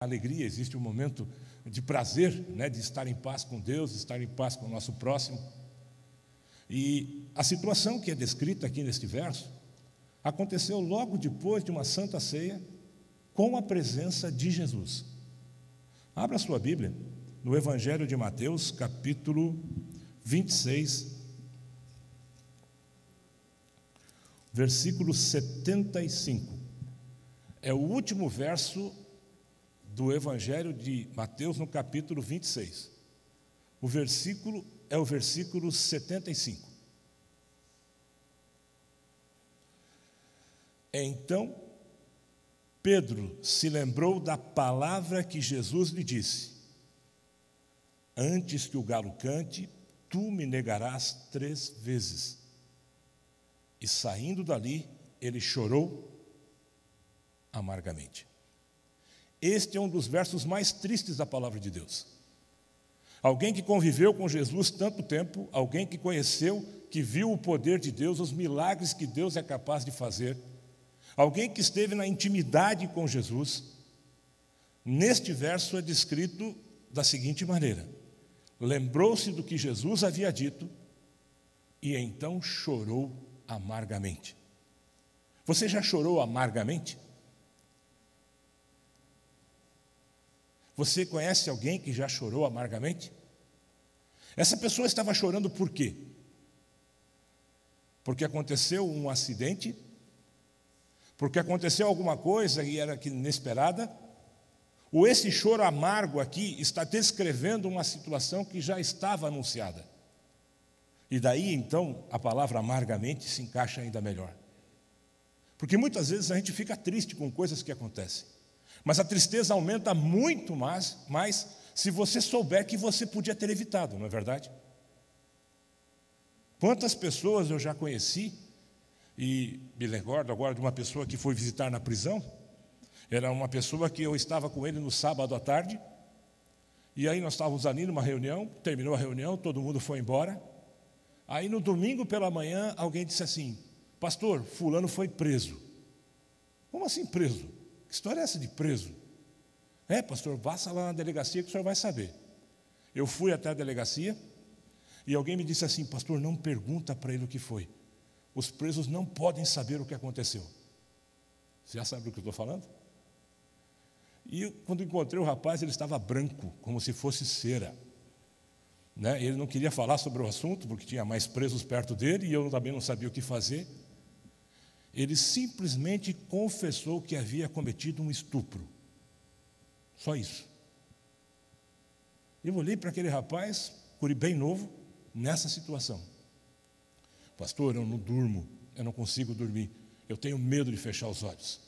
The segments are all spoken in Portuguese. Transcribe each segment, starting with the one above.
alegria, existe um momento de prazer, né, de estar em paz com Deus, de estar em paz com o nosso próximo. E a situação que é descrita aqui neste verso aconteceu logo depois de uma santa ceia com a presença de Jesus. Abra sua Bíblia no Evangelho de Mateus, capítulo 26, versículo 75. É o último verso do Evangelho de Mateus, no capítulo 26. O versículo é o versículo 75. Então, Pedro se lembrou da palavra que Jesus lhe disse: antes que o galo cante, tu me negarás 3 vezes. E saindo dali, ele chorou amargamente. Este é um dos versos mais tristes da palavra de Deus. Alguém que conviveu com Jesus tanto tempo, alguém que conheceu, que viu o poder de Deus, os milagres que Deus é capaz de fazer, alguém que esteve na intimidade com Jesus, neste verso é descrito da seguinte maneira: lembrou-se do que Jesus havia dito e então chorou amargamente. Você já chorou amargamente? Você conhece alguém que já chorou amargamente? Essa pessoa estava chorando por quê? Porque aconteceu um acidente? Porque aconteceu alguma coisa e era inesperada? Ou esse choro amargo aqui está descrevendo uma situação que já estava anunciada? E daí, então, a palavra amargamente se encaixa ainda melhor. Porque muitas vezes a gente fica triste com coisas que acontecem. Mas a tristeza aumenta muito mais se você souber que você podia ter evitado, não é verdade? Quantas pessoas eu já conheci, e me recordo agora de uma pessoa que foi visitar na prisão. Era uma pessoa que eu estava com ele no sábado à tarde, e aí nós estávamos ali numa reunião, terminou a reunião, todo mundo foi embora. Aí no domingo pela manhã alguém disse assim: pastor, fulano foi preso. Como assim preso? Que história é essa de preso? É, pastor, passa lá na delegacia que o senhor vai saber. Eu fui até a delegacia e alguém me disse assim: pastor, não pergunta para ele o que foi. Os presos não podem saber o que aconteceu. Você já sabe do que eu estou falando? E quando encontrei o rapaz, ele estava branco, como se fosse cera. Né? Ele não queria falar sobre o assunto, porque tinha mais presos perto dele, e eu também não sabia o que fazer. Ele simplesmente confessou que havia cometido um estupro. Só isso. Eu olhei para aquele rapaz, guri bem novo, nessa situação. Pastor, eu não durmo, eu não consigo dormir, eu tenho medo de fechar os olhos.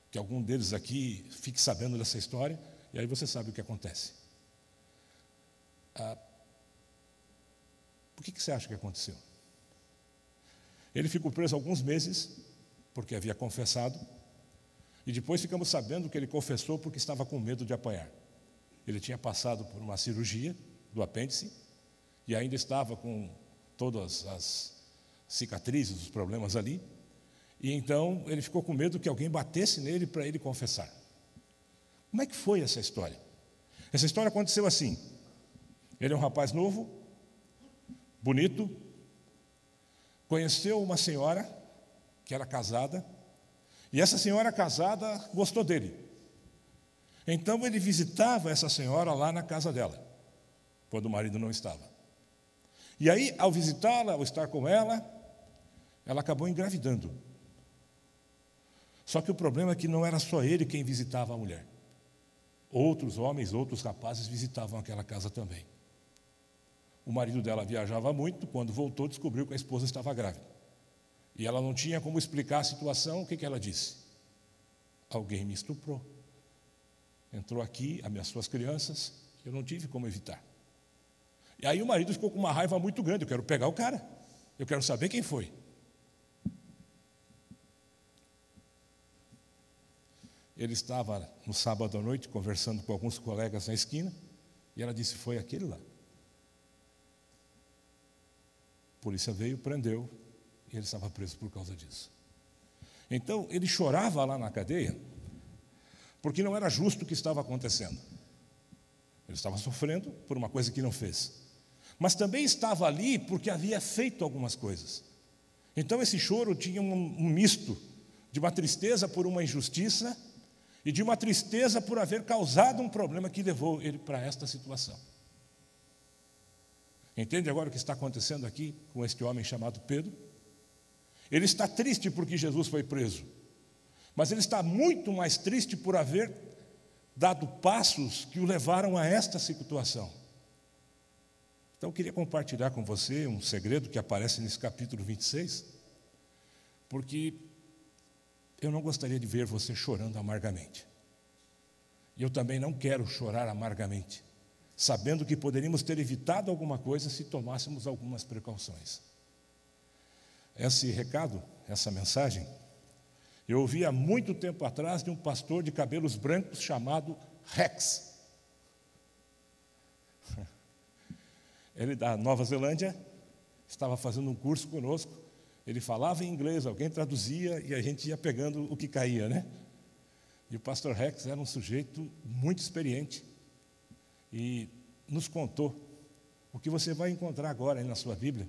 Que algum deles aqui fique sabendo dessa história, e aí você sabe o que acontece. Por que você acha que aconteceu? Ele ficou preso alguns meses, porque havia confessado, e depois ficamos sabendo que ele confessou porque estava com medo de apanhar. Ele tinha passado por uma cirurgia do apêndice, e ainda estava com todas as cicatrizes, os problemas ali, e então ele ficou com medo que alguém batesse nele para ele confessar. Como é que foi essa história? Essa história aconteceu assim: ele é um rapaz novo, bonito, conheceu uma senhora que era casada, e essa senhora casada gostou dele. Então ele visitava essa senhora lá na casa dela, quando o marido não estava. E aí, ao visitá-la, ao estar com ela acabou engravidando. Só que o problema é que não era só ele quem visitava a mulher. Outros homens, outros rapazes visitavam aquela casa também. O marido dela viajava muito, quando voltou descobriu que a esposa estava grávida. E ela não tinha como explicar a situação. O que ela disse? Alguém me estuprou. Entrou aqui, ameaçou as crianças, eu não tive como evitar. E aí o marido ficou com uma raiva muito grande: eu quero pegar o cara, eu quero saber quem foi. Ele estava no sábado à noite conversando com alguns colegas na esquina, e ela disse: foi aquele lá. A polícia veio, prendeu, e ele estava preso por causa disso. Então, ele chorava lá na cadeia, porque não era justo o que estava acontecendo. Ele estava sofrendo por uma coisa que não fez, mas também estava ali porque havia feito algumas coisas. Então esse choro tinha um misto de uma tristeza por uma injustiça e de uma tristeza por haver causado um problema que levou ele para esta situação. Entende agora o que está acontecendo aqui com este homem chamado Pedro? Ele está triste porque Jesus foi preso, mas ele está muito mais triste por haver dado passos que o levaram a esta situação. Então eu queria compartilhar com você um segredo que aparece nesse capítulo 26, porque eu não gostaria de ver você chorando amargamente. E eu também não quero chorar amargamente, sabendo que poderíamos ter evitado alguma coisa se tomássemos algumas precauções. Esse recado, essa mensagem, eu ouvi há muito tempo atrás de um pastor de cabelos brancos chamado Rex. Ele da Nova Zelândia, estava fazendo um curso conosco, ele falava em inglês, alguém traduzia e a gente ia pegando o que caía, né? E o pastor Rex era um sujeito muito experiente e nos contou o que você vai encontrar agora aí na sua Bíblia.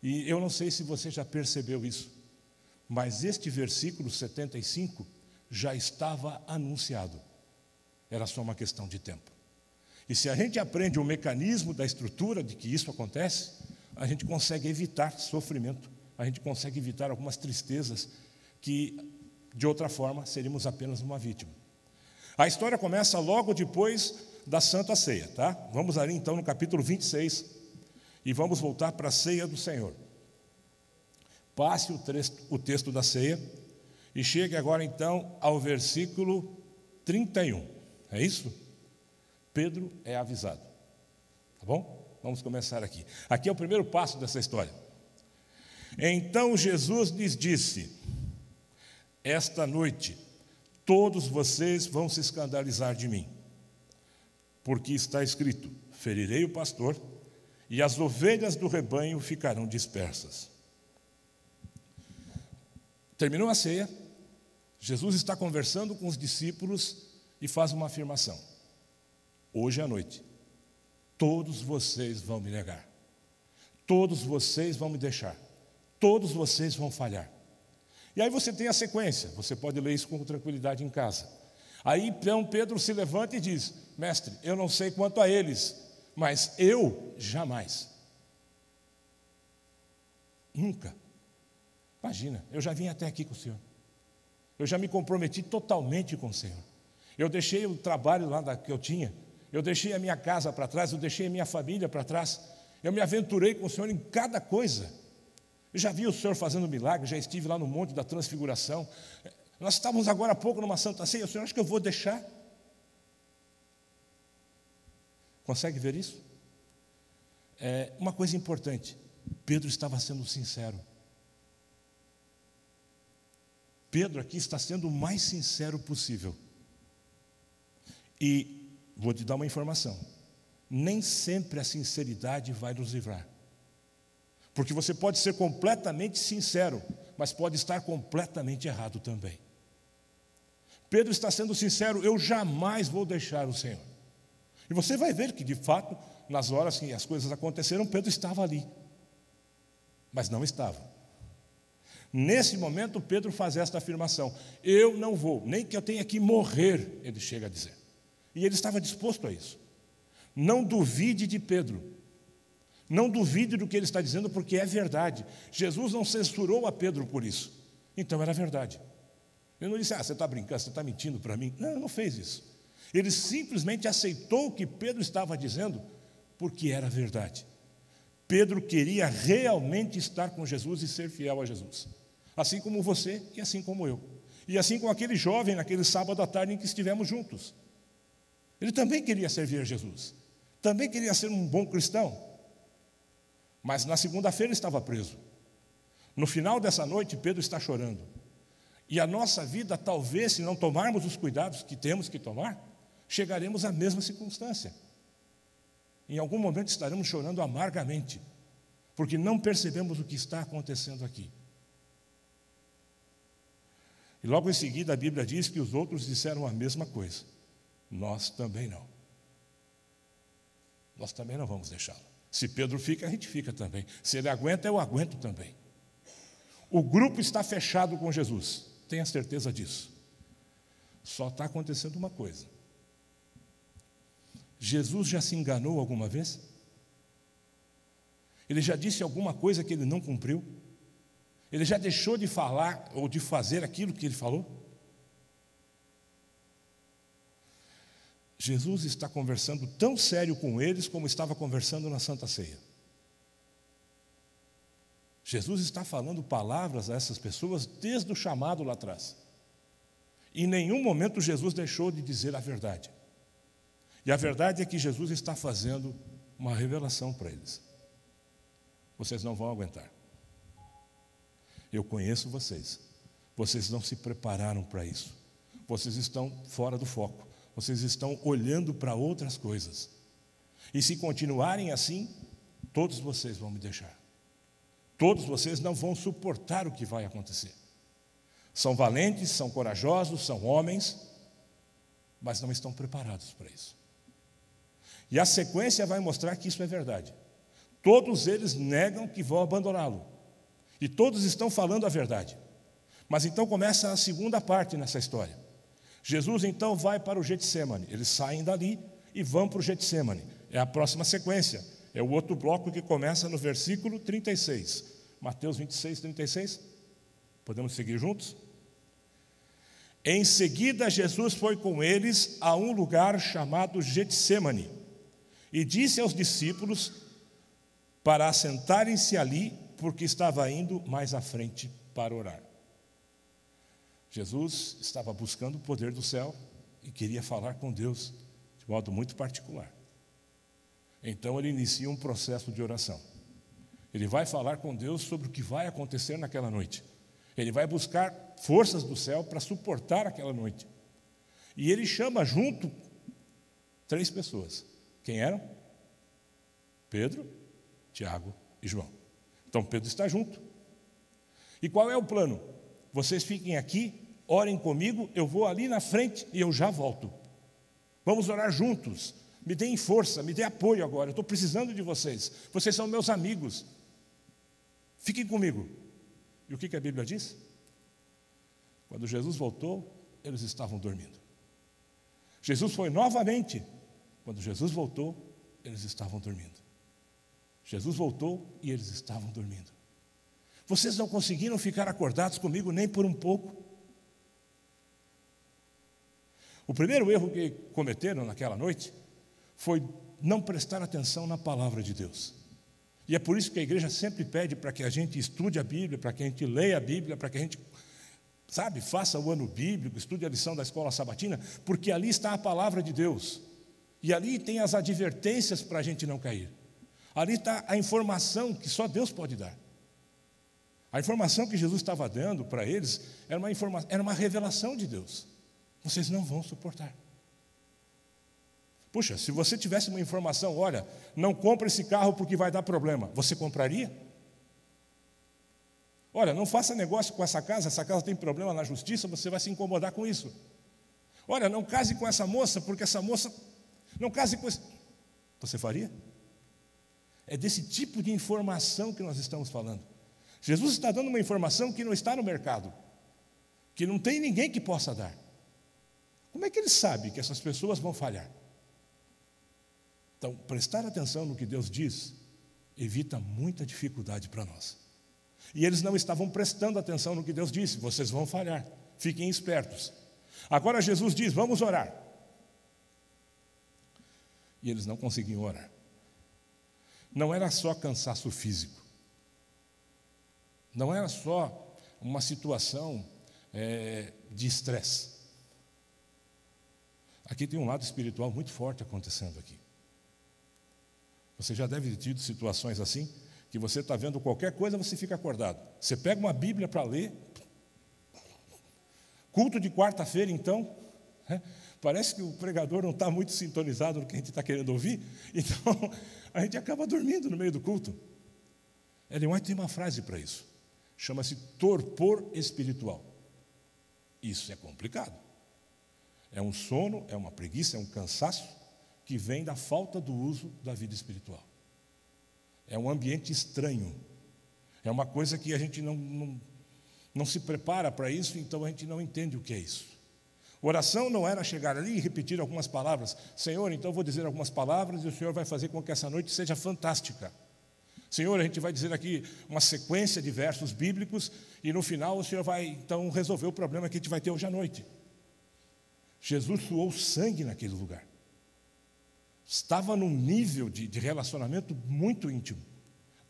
E eu não sei se você já percebeu isso, mas este versículo 75 já estava anunciado. Era só uma questão de tempo. E se a gente aprende o mecanismo da estrutura de que isso acontece, a gente consegue evitar sofrimento, a gente consegue evitar algumas tristezas que, de outra forma, seríamos apenas uma vítima. A história começa logo depois da Santa Ceia, tá? Vamos ali então no capítulo 26 e vamos voltar para a ceia do Senhor. Passe o texto da ceia e chegue agora então ao versículo 31. É isso? Pedro é avisado. Tá bom? Vamos começar aqui. Aqui é o primeiro passo dessa história. Então Jesus lhes disse: esta noite todos vocês vão se escandalizar de mim, porque está escrito: ferirei o pastor e as ovelhas do rebanho ficarão dispersas. Terminou a ceia, Jesus está conversando com os discípulos e faz uma afirmação: hoje à noite, todos vocês vão me negar, todos vocês vão me deixar, todos vocês vão falhar. E aí você tem a sequência, você pode ler isso com tranquilidade em casa. Aí então Pedro se levanta e diz: mestre, eu não sei quanto a eles, mas eu jamais. Nunca. Imagina, eu já vim até aqui com o Senhor. Eu já me comprometi totalmente com o Senhor. Eu deixei o trabalho lá que eu tinha, eu deixei a minha casa para trás, eu deixei a minha família para trás. Eu me aventurei com o Senhor em cada coisa. Eu já vi o Senhor fazendo milagre, já estive lá no Monte da Transfiguração. Nós estávamos agora há pouco numa Santa Ceia. O Senhor acha que eu vou deixar? Consegue ver isso? Uma coisa importante: Pedro estava sendo sincero. Pedro aqui está sendo o mais sincero possível. E vou te dar uma informação: nem sempre a sinceridade vai nos livrar. Porque você pode ser completamente sincero, mas pode estar completamente errado também. Pedro está sendo sincero: eu jamais vou deixar o Senhor. E você vai ver que, de fato, nas horas que as coisas aconteceram, Pedro estava ali. Mas não estava. Nesse momento, Pedro faz esta afirmação: eu não vou, nem que eu tenha que morrer, ele chega a dizer. E ele estava disposto a isso. Não duvide de Pedro. Não duvide do que ele está dizendo, porque é verdade. Jesus não censurou a Pedro por isso. Então era verdade. Ele não disse: você está brincando, você está mentindo para mim. Não, ele não fez isso. Ele simplesmente aceitou o que Pedro estava dizendo, porque era verdade. Pedro queria realmente estar com Jesus e ser fiel a Jesus. Assim como você e assim como eu. E assim como aquele jovem naquele sábado à tarde em que estivemos juntos. Ele também queria servir a Jesus. Também queria ser um bom cristão. Mas na segunda-feira estava preso. No final dessa noite, Pedro está chorando. E a nossa vida, talvez, se não tomarmos os cuidados que temos que tomar, chegaremos à mesma circunstância. Em algum momento estaremos chorando amargamente, porque não percebemos o que está acontecendo aqui. E logo em seguida a Bíblia diz que os outros disseram a mesma coisa. Nós também não. Nós também não vamos deixá-lo. Se Pedro fica, a gente fica também. Se ele aguenta, eu aguento também. O grupo está fechado com Jesus. Tenha certeza disso. Só está acontecendo uma coisa. Jesus já se enganou alguma vez? Ele já disse alguma coisa que ele não cumpriu? Ele já deixou de falar ou de fazer aquilo que ele falou? Jesus está conversando tão sério com eles como estava conversando na Santa Ceia. Jesus está falando palavras a essas pessoas desde o chamado lá atrás. Em nenhum momento Jesus deixou de dizer a verdade. E a verdade é que Jesus está fazendo uma revelação para eles. Vocês não vão aguentar. Eu conheço vocês. Vocês não se prepararam para isso. Vocês estão fora do foco. Vocês estão olhando para outras coisas. E se continuarem assim, todos vocês vão me deixar. Todos vocês não vão suportar o que vai acontecer. São valentes, são corajosos, são homens, mas não estão preparados para isso. E a sequência vai mostrar que isso é verdade. Todos eles negam que vão abandoná-lo. E todos estão falando a verdade. Mas então começa a segunda parte nessa história. Jesus então vai para o Getsemane. Eles saem dali e vão para o Getsemane. É a próxima sequência. É o outro bloco que começa no versículo 36. Mateus 26, 36. Podemos seguir juntos? Em seguida, Jesus foi com eles a um lugar chamado Getsemane e disse aos discípulos para assentarem-se ali, porque estava indo mais à frente para orar. Jesus estava buscando o poder do céu e queria falar com Deus de modo muito particular. Então ele inicia um processo de oração. Ele vai falar com Deus sobre o que vai acontecer naquela noite. Ele vai buscar forças do céu para suportar aquela noite. E ele chama junto 3 pessoas. Quem eram? Pedro, Tiago e João. Então Pedro está junto. E qual é o plano? Vocês fiquem aqui, orem comigo, eu vou ali na frente e eu já volto. Vamos orar juntos. Me deem força, me dê apoio agora. Eu estou precisando de vocês. Vocês são meus amigos. Fiquem comigo. E o que a Bíblia diz? Quando Jesus voltou, eles estavam dormindo. Jesus foi novamente. Quando Jesus voltou, eles estavam dormindo. Jesus voltou e eles estavam dormindo. Vocês não conseguiram ficar acordados comigo nem por um pouco? O primeiro erro que cometeram naquela noite foi não prestar atenção na palavra de Deus. E é por isso que a igreja sempre pede para que a gente estude a Bíblia, para que a gente leia a Bíblia, para que a gente, faça o ano bíblico, estude a lição da escola sabatina, porque ali está a palavra de Deus. E ali tem as advertências para a gente não cair. Ali está a informação que só Deus pode dar. A informação que Jesus estava dando para eles era uma revelação de Deus. Vocês não vão suportar. Puxa, se você tivesse uma informação, olha, não compre esse carro porque vai dar problema, você compraria? Olha, não faça negócio com essa casa tem problema na justiça, você vai se incomodar com isso. Olha, não case com essa moça, porque essa moça... Não case com esse... Você faria? É desse tipo de informação que nós estamos falando. Jesus está dando uma informação que não está no mercado, que não tem ninguém que possa dar. Como é que ele sabe que essas pessoas vão falhar? Então, prestar atenção no que Deus diz evita muita dificuldade para nós. E eles não estavam prestando atenção no que Deus disse. Vocês vão falhar, fiquem espertos. Agora Jesus diz, vamos orar. E eles não conseguiam orar. Não era só cansaço físico. Não era só uma situação de estresse. Aqui tem um lado espiritual muito forte acontecendo aqui. Você já deve ter tido situações assim, que você está vendo qualquer coisa, você fica acordado. Você pega uma Bíblia para ler, culto de quarta-feira, então, parece que o pregador não está muito sintonizado no que a gente está querendo ouvir, então a gente acaba dormindo no meio do culto. Ellen White tem uma frase para isso, chama-se torpor espiritual. Isso é complicado. É um sono, é uma preguiça, é um cansaço que vem da falta do uso da vida espiritual. É um ambiente estranho. É uma coisa que a gente não se prepara para isso, então a gente não entende o que é isso. Oração não era chegar ali e repetir algumas palavras. Senhor, então eu vou dizer algumas palavras e o Senhor vai fazer com que essa noite seja fantástica. Senhor, a gente vai dizer aqui uma sequência de versos bíblicos e no final o Senhor vai então resolver o problema que a gente vai ter hoje à noite. Jesus suou sangue naquele lugar. Estava num nível de relacionamento muito íntimo.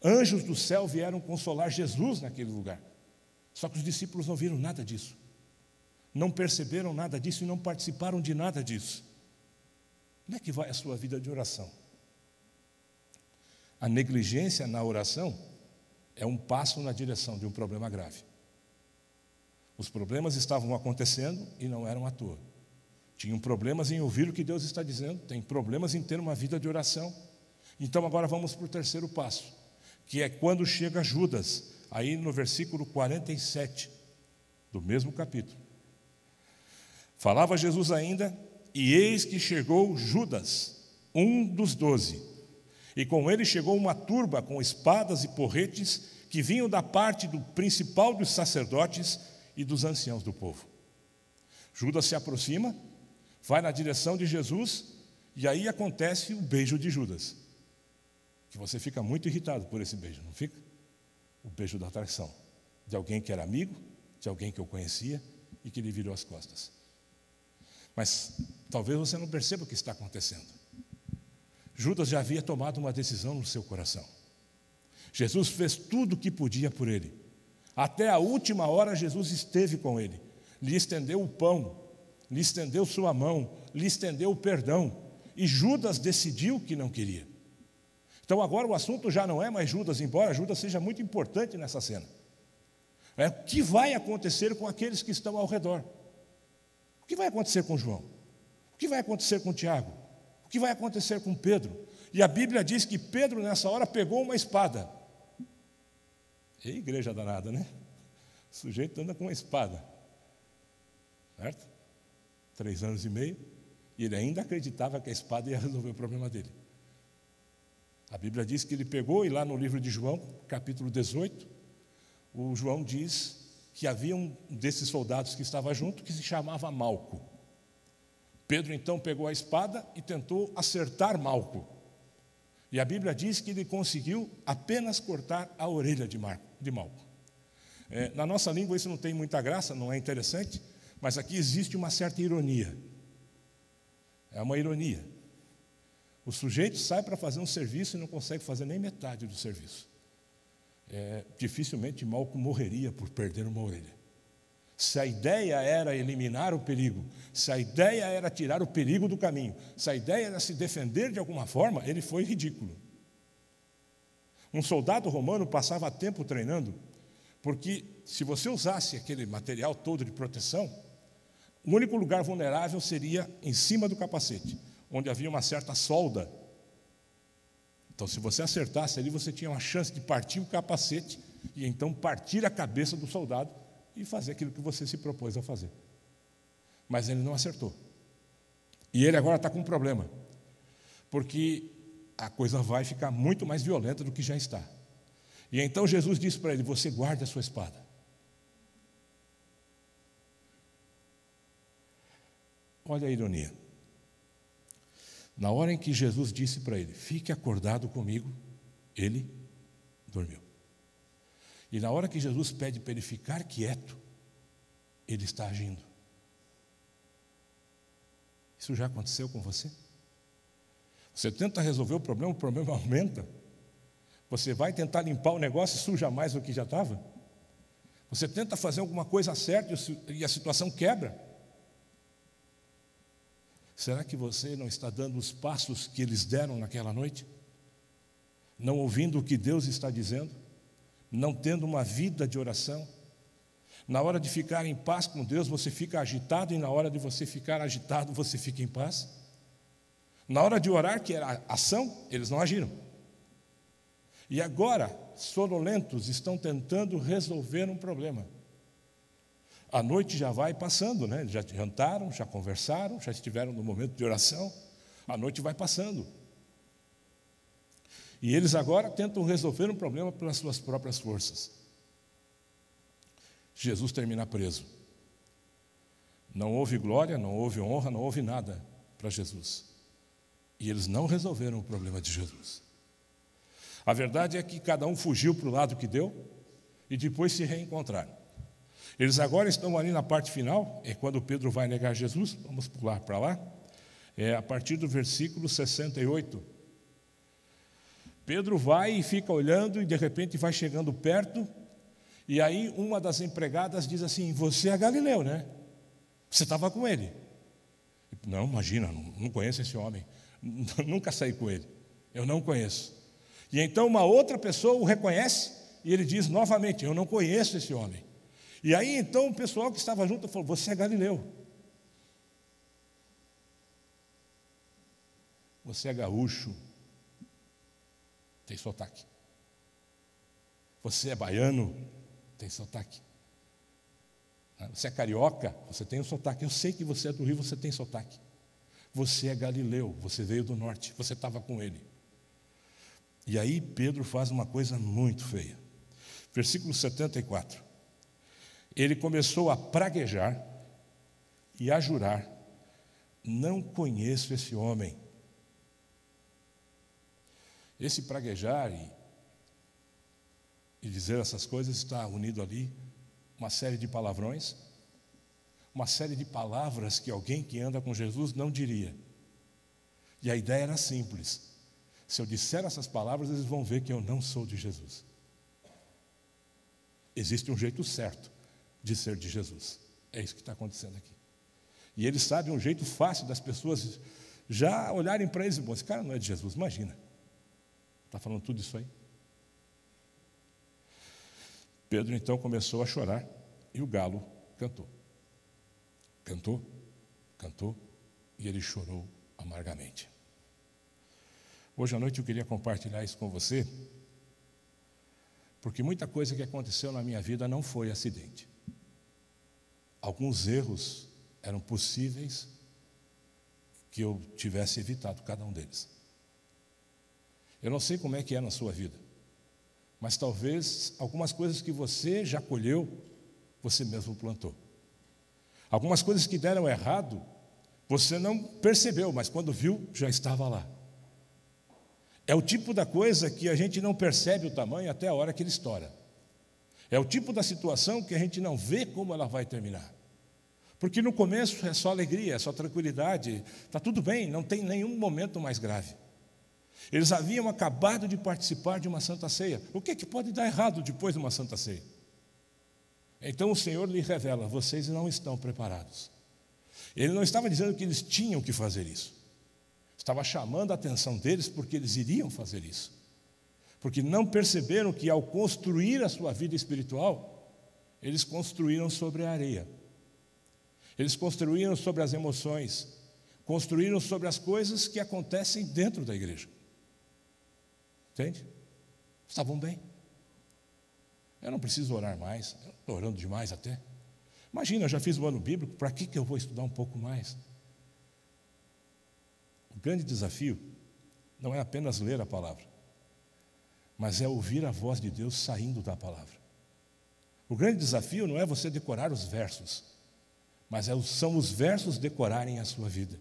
Anjos do céu vieram consolar Jesus naquele lugar. Só que os discípulos não viram nada disso. Não perceberam nada disso e não participaram de nada disso. Como é que vai a sua vida de oração? A negligência na oração é um passo na direção de um problema grave. Os problemas estavam acontecendo e não eram à toa. Tinham problemas em ouvir o que Deus está dizendo, tem problemas em ter uma vida de oração. Então agora vamos para o terceiro passo, que é quando chega Judas, aí no versículo 47 do mesmo capítulo. Falava Jesus ainda, e eis que chegou Judas, um dos 12, e com ele chegou uma turba com espadas e porretes que vinham da parte do principal dos sacerdotes e dos anciãos do povo. Judas se aproxima, vai na direção de Jesus, e aí acontece o beijo de Judas. Que você fica muito irritado por esse beijo, não fica? O beijo da traição. De alguém que era amigo, de alguém que eu conhecia e que lhe virou as costas. Mas talvez você não perceba o que está acontecendo. Judas já havia tomado uma decisão no seu coração. Jesus fez tudo o que podia por ele. Até a última hora Jesus esteve com ele. Lhe estendeu o pão, lhe estendeu sua mão, lhe estendeu o perdão. E Judas decidiu que não queria. Então agora o assunto já não é mais Judas, embora Judas seja muito importante nessa cena. É o que vai acontecer com aqueles que estão ao redor. O que vai acontecer com João? O que vai acontecer com Tiago? O que vai acontecer com Pedro? E a Bíblia diz que Pedro nessa hora pegou uma espada. E igreja danada, né? O sujeito anda com uma espada. Certo? 3 anos e meio. E ele ainda acreditava que a espada ia resolver o problema dele. A Bíblia diz que ele pegou, e lá no livro de João, capítulo 18, o João diz que havia um desses soldados que estava junto, que se chamava Malco. Pedro então pegou a espada e tentou acertar Malco. E a Bíblia diz que ele conseguiu apenas cortar a orelha de Malco. Na nossa língua isso não tem muita graça, não é interessante, mas aqui existe uma certa ironia. É uma ironia. O sujeito sai para fazer um serviço e não consegue fazer nem metade do serviço. Dificilmente Malco morreria por perder uma orelha. Se a ideia era eliminar o perigo, se a ideia era tirar o perigo do caminho, se a ideia era se defender de alguma forma, ele foi ridículo. Um soldado romano passava tempo treinando, porque se você usasse aquele material todo de proteção, o único lugar vulnerável seria em cima do capacete, onde havia uma certa solda. Então, se você acertasse ali, você tinha uma chance de partir o capacete e então partir a cabeça do soldado e fazer aquilo que você se propôs a fazer. Mas ele não acertou. E ele agora está com um problema, porque a coisa vai ficar muito mais violenta do que já está. E então Jesus disse para ele: você guarde a sua espada. Olha a ironia. Na hora em que Jesus disse para ele: fique acordado comigo, ele dormiu. E na hora que Jesus pede para ele ficar quieto, ele está agindo. Isso já aconteceu com você? Você tenta resolver o problema aumenta. Você vai tentar limpar o negócio e suja mais do que já estava. Você tenta fazer alguma coisa certa e a situação quebra. Será que você não está dando os passos que eles deram naquela noite? Não ouvindo o que Deus está dizendo? Não tendo uma vida de oração? Na hora de ficar em paz com Deus, você fica agitado, e na hora de você ficar agitado, você fica em paz? Na hora de orar, que era ação, eles não agiram. E agora, sonolentos, estão tentando resolver um problema. A noite já vai passando, né? Já jantaram, já conversaram, já estiveram no momento de oração. A noite vai passando. E eles agora tentam resolver um problema pelas suas próprias forças. Jesus termina preso. Não houve glória, não houve honra, não houve nada para Jesus. E eles não resolveram o problema de Jesus. A verdade é que cada um fugiu para o lado que deu e depois se reencontraram. Eles agora estão ali na parte final, é quando Pedro vai negar Jesus. Vamos pular para lá. É a partir do versículo 68. Pedro vai e fica olhando e de repente vai chegando perto. E aí uma das empregadas diz assim: você é Galileu, né? Você estava com ele? Não, imagina, não conheço esse homem. Nunca saí com ele. Eu não conheço. E então uma outra pessoa o reconhece e ele diz novamente: eu não conheço esse homem. E aí então o pessoal que estava junto falou: você é Galileu. Você é gaúcho. Tem sotaque. Você é baiano. Tem sotaque. Você é carioca. Você tem um sotaque. Eu sei que você é do Rio, você tem sotaque. Você é Galileu. Você veio do norte. Você estava com ele. E aí Pedro faz uma coisa muito feia. Versículo 74. Ele começou a praguejar e a jurar: não conheço esse homem. Esse praguejar e dizer essas coisas está unido ali uma série de palavrões, uma série de palavras que alguém que anda com Jesus não diria. E a ideia era simples: se eu disser essas palavras, eles vão ver que eu não sou de Jesus. Existe um jeito certo de ser de Jesus. É isso que está acontecendo aqui. E eles sabem um jeito fácil das pessoas já olharem para eles e dizer: esse cara não é de Jesus, imagina. Está falando tudo isso aí? Pedro então começou a chorar e o galo cantou. Cantou, cantou e ele chorou amargamente. Hoje à noite eu queria compartilhar isso com você, porque muita coisa que aconteceu na minha vida não foi acidente. Alguns erros eram possíveis que eu tivesse evitado cada um deles. Eu não sei como é que é na sua vida, mas talvez algumas coisas que você já colheu, você mesmo plantou. Algumas coisas que deram errado, você não percebeu, mas quando viu, já estava lá. É o tipo da coisa que a gente não percebe o tamanho até a hora que ele estoura. É o tipo da situação que a gente não vê como ela vai terminar. Porque no começo é só alegria, é só tranquilidade, está tudo bem, não tem nenhum momento mais grave. Eles haviam acabado de participar de uma santa ceia. O que pode dar errado depois de uma santa ceia? Então o Senhor lhe revela: vocês não estão preparados. Ele não estava dizendo que eles tinham que fazer isso. Estava chamando a atenção deles porque eles iriam fazer isso. Porque não perceberam que ao construir a sua vida espiritual, eles construíram sobre a areia. Eles construíram sobre as emoções. Construíram sobre as coisas que acontecem dentro da igreja. Entende? Estavam bem. Eu não preciso orar mais. Eu estou orando demais até. Imagina, eu já fiz o ano bíblico, para que eu vou estudar um pouco mais? O grande desafio não é apenas ler a palavra, mas é ouvir a voz de Deus saindo da palavra. O grande desafio não é você decorar os versos, mas são os versos decorarem a sua vida.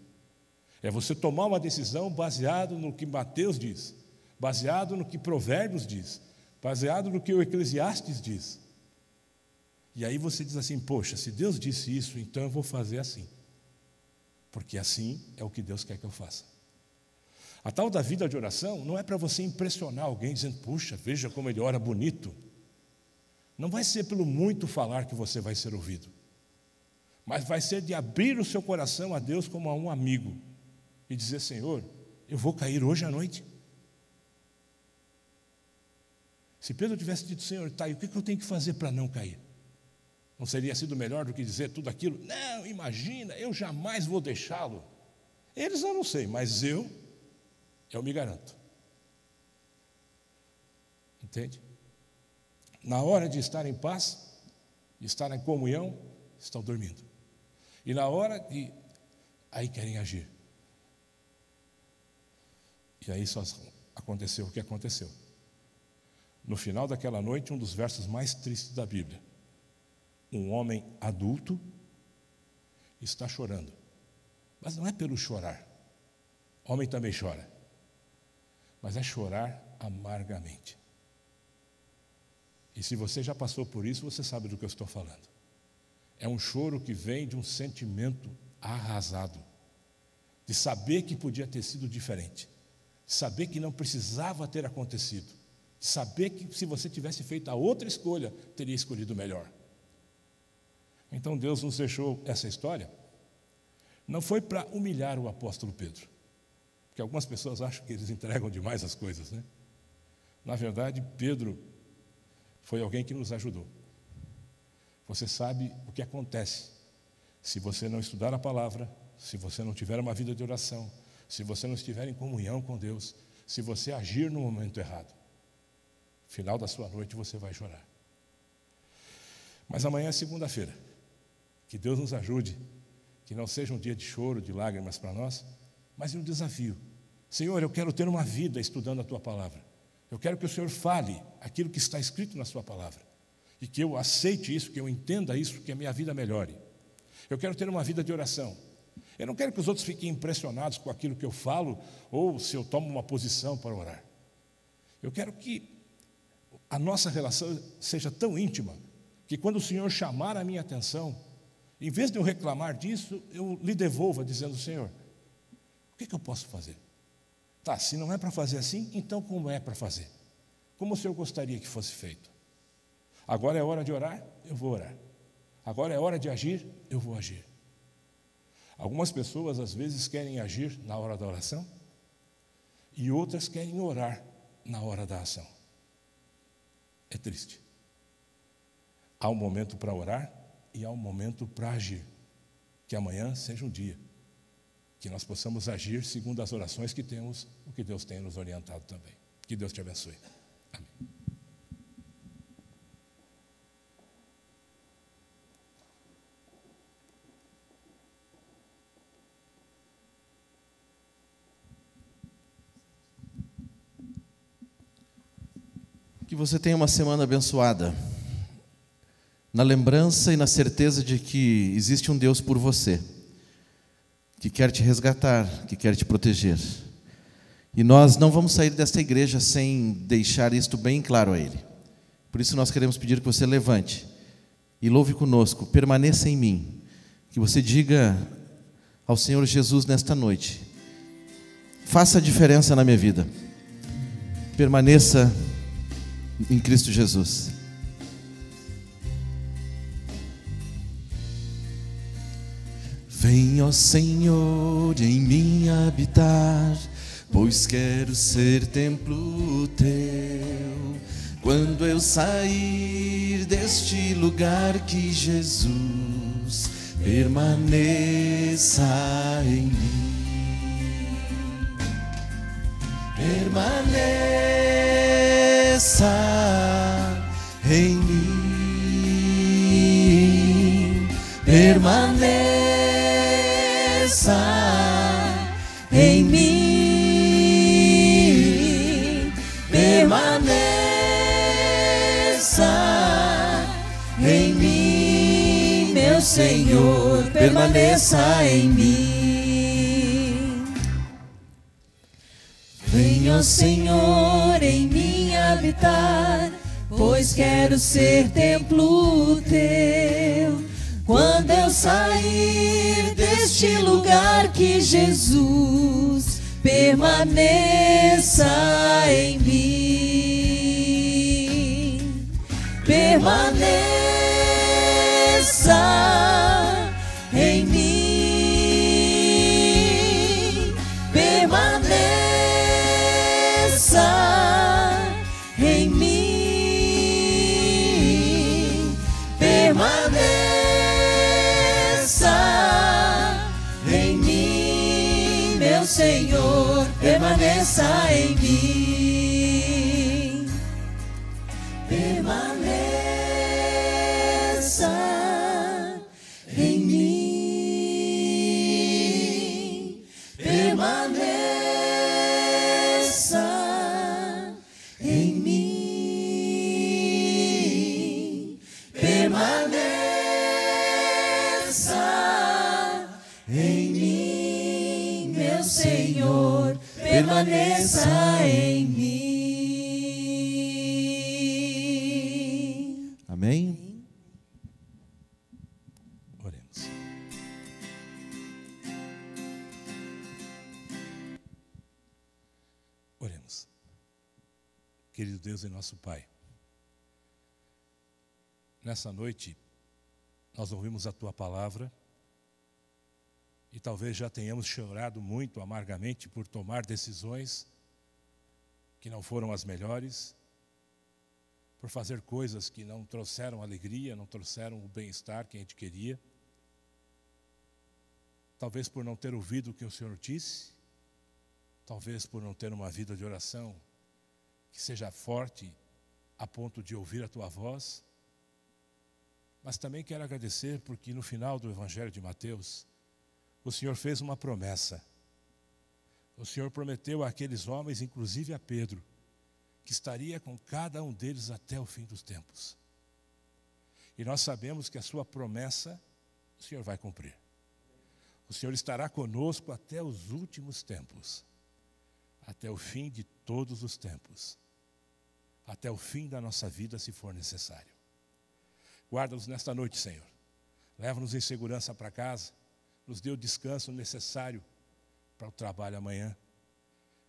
É você tomar uma decisão baseado no que Mateus diz, baseado no que Provérbios diz, baseado no que o Eclesiastes diz. E aí você diz assim: poxa, se Deus disse isso, então eu vou fazer assim. Porque assim é o que Deus quer que eu faça. A tal da vida de oração não é para você impressionar alguém dizendo: puxa, veja como ele ora bonito. Não vai ser pelo muito falar que você vai ser ouvido, mas vai ser de abrir o seu coração a Deus como a um amigo e dizer: Senhor, eu vou cair hoje à noite. Se Pedro tivesse dito: Senhor, tá, e o que eu tenho que fazer para não cair? Não seria sido melhor do que dizer tudo aquilo? Não, imagina, eu jamais vou deixá-lo. Eles eu não sei, mas eu me garanto. Entende? Na hora de estar em paz, de estar em comunhão, estão dormindo. E na hora de... aí querem agir. E aí só aconteceu o que aconteceu. No final daquela noite, um dos versos mais tristes da Bíblia. Um homem adulto está chorando. Mas não é pelo chorar. Homem também chora. Mas é chorar amargamente. E se você já passou por isso, você sabe do que eu estou falando. É um choro que vem de um sentimento arrasado, de saber que podia ter sido diferente, de saber que não precisava ter acontecido, de saber que se você tivesse feito a outra escolha, teria escolhido melhor. Então Deus nos deixou essa história, não foi para humilhar o apóstolo Pedro, porque algumas pessoas acham que eles entregam demais as coisas, né? Na verdade, Pedro foi alguém que nos ajudou. Você sabe o que acontece se você não estudar a palavra, se você não tiver uma vida de oração, se você não estiver em comunhão com Deus, se você agir no momento errado. No final da sua noite você vai chorar. Mas amanhã é segunda-feira. Que Deus nos ajude, que não seja um dia de choro, de lágrimas para nós, mas um desafio. Senhor, eu quero ter uma vida estudando a Tua palavra. Eu quero que o Senhor fale aquilo que está escrito na Sua palavra. E que eu aceite isso, que eu entenda isso, que a minha vida melhore. Eu quero ter uma vida de oração. Eu não quero que os outros fiquem impressionados com aquilo que eu falo, ou se eu tomo uma posição para orar. Eu quero que a nossa relação seja tão íntima, que quando o Senhor chamar a minha atenção, em vez de eu reclamar disso, eu lhe devolva dizendo, Senhor, o que eu posso fazer? Tá, se não é para fazer assim, então como é para fazer? Como o Senhor gostaria que fosse feito? Agora é hora de orar, eu vou orar. Agora é hora de agir, eu vou agir. Algumas pessoas às vezes querem agir na hora da oração e outras querem orar na hora da ação. É triste. Há um momento para orar e há um momento para agir. Que amanhã seja um dia que nós possamos agir segundo as orações que temos, o que Deus tem nos orientado também. Que Deus te abençoe. Amém. Que você tenha uma semana abençoada, na lembrança e na certeza de que existe um Deus por você, que quer te resgatar, que quer te proteger. E nós não vamos sair desta igreja sem deixar isto bem claro a Ele. Por isso nós queremos pedir que você levante e louve conosco, permaneça em mim, que você diga ao Senhor Jesus nesta noite, faça a diferença na minha vida, permaneça em Cristo Jesus. Vem, ó Senhor, em mim habitar, pois quero ser templo teu. Quando eu sair deste lugar, que Jesus permaneça em mim. Permaneça em mim. Permaneça em mim. Permaneça em mim, meu Senhor, permaneça em mim. Venha, Senhor, em mim habitar, pois quero ser templo teu. Quando eu sair deste lugar, que Jesus permaneça em mim. Permaneça em mim. Permaneça em mim. Permaneça em mim, meu Senhor, permaneça em mim. Permaneça Senhor permaneça em mim. Amém? Oremos. Oremos. Querido Deus e nosso Pai, nessa noite nós ouvimos a Tua palavra e talvez já tenhamos chorado muito amargamente por tomar decisões que não foram as melhores, por fazer coisas que não trouxeram alegria, não trouxeram o bem-estar que a gente queria, talvez por não ter ouvido o que o Senhor disse, talvez por não ter uma vida de oração que seja forte a ponto de ouvir a Tua voz. Mas também quero agradecer porque no final do Evangelho de Mateus, o Senhor fez uma promessa. O Senhor prometeu àqueles homens, inclusive a Pedro, que estaria com cada um deles até o fim dos tempos. E nós sabemos que a sua promessa, o Senhor vai cumprir. O Senhor estará conosco até os últimos tempos, até o fim de todos os tempos, até o fim da nossa vida, se for necessário. Guarda-nos nesta noite, Senhor. Leva-nos em segurança para casa, nos dê o descanso necessário para o trabalho amanhã.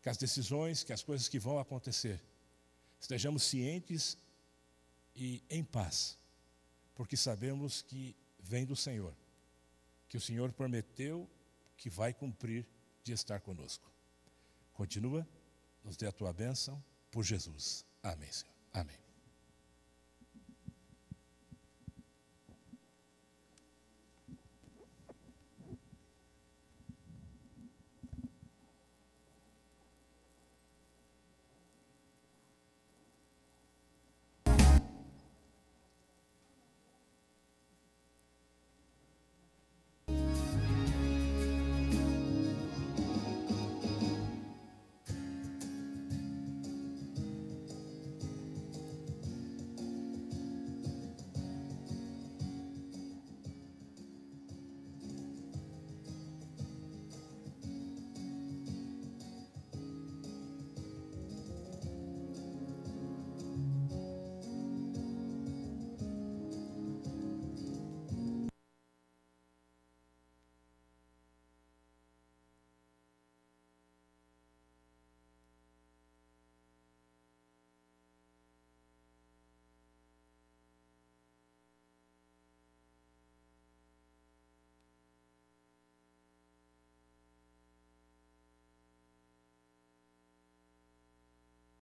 Que as decisões, que as coisas que vão acontecer, estejamos cientes e em paz, porque sabemos que vem do Senhor, que o Senhor prometeu que vai cumprir de estar conosco. Continua, nos dê a Tua bênção, por Jesus. Amém, Senhor. Amém.